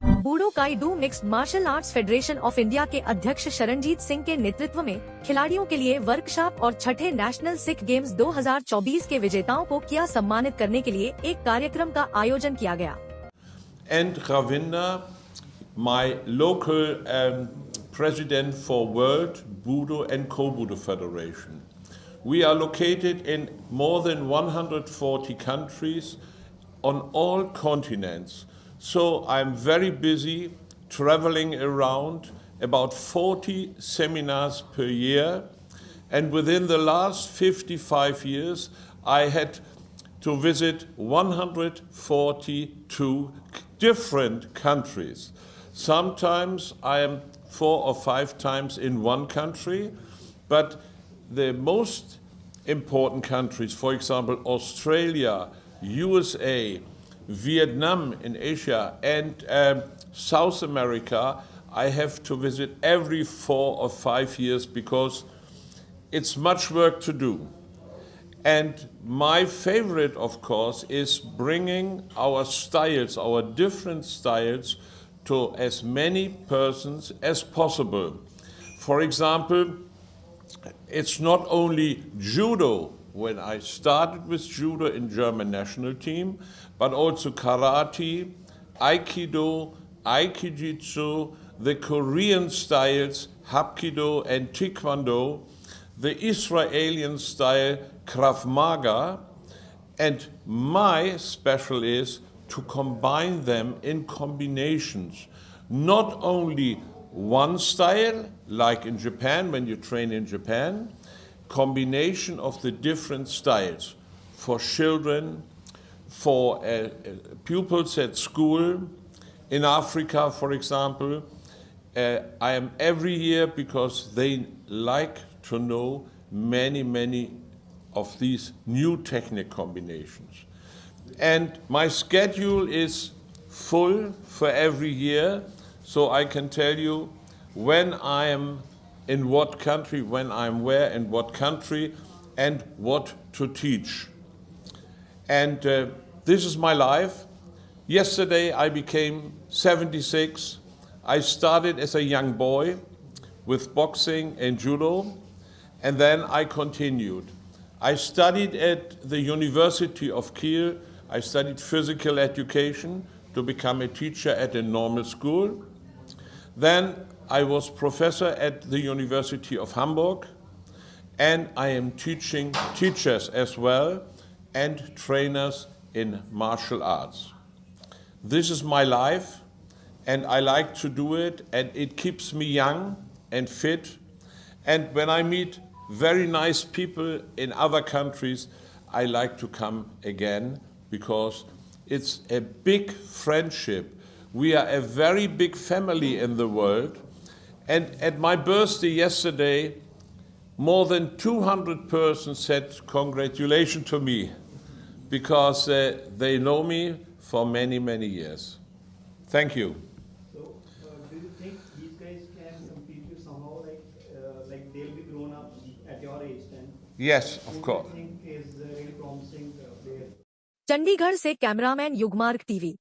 बूडो Kaido mixed martial arts federation of India के अध्यक्ष शरणजीत सिंह के नेतृत्व में खिलाड़ियों के लिए वर्कशॉप और छठे नेशनल सिख गेम्स 2024 के विजेताओं को किया सम्मानित करने के लिए एक कार्यक्रम का आयोजन किया गया। And Ravinda, my local president for World Budo and Co-Budo Federation. We are located in more than 140 countries on all continents. So I'm very busy traveling around, about 40 seminars per year. And within the last 55 years, I had to visit 142 different countries. Sometimes I am 4 or 5 times in one country, but the most important countries, for example, Australia, USA, Vietnam in Asia, and South America, I have to visit every 4 or 5 years because it's much work to do. And my favorite, of course, is bringing our styles, our different styles, to as many persons as possible. For example, it's not only judo. When I started with judo in German national team, but also karate, aikido, aikijitsu, the Korean styles, hapkido and taekwondo, the Israeli style Krav Maga, and my special is to combine them in combinations. Not only one style, like in Japan, when you train in Japan, combination of the different styles for children, for pupils at school, in Africa, for example. I am every year because they like to know many of these new technique combinations. And my schedule is full for every year, so I can tell you when I am in what country, when I'm where, in what country, and what to teach. And this is my life. Yesterday I became 76. I started as a young boy with boxing and judo, and then I continued. I studied at the University of Kiel. I studied physical education to become a teacher at a normal school. Then I was professor at the University of Hamburg, and I am teaching teachers as well and trainers in martial arts. This is my life, and I like to do it, and it keeps me young and fit. And when I meet very nice people in other countries, I like to come again because it's a big friendship. We are a very big family in the world. And at my birthday yesterday, more than 200 persons said congratulations to me because they know me for many years. Thank you. So, do you think these guys can compete you somehow, like they'll be grown up at your age then? Yes, of course. Who do you think is really promising player? Chandigarh से cameraman Yugmarg TV.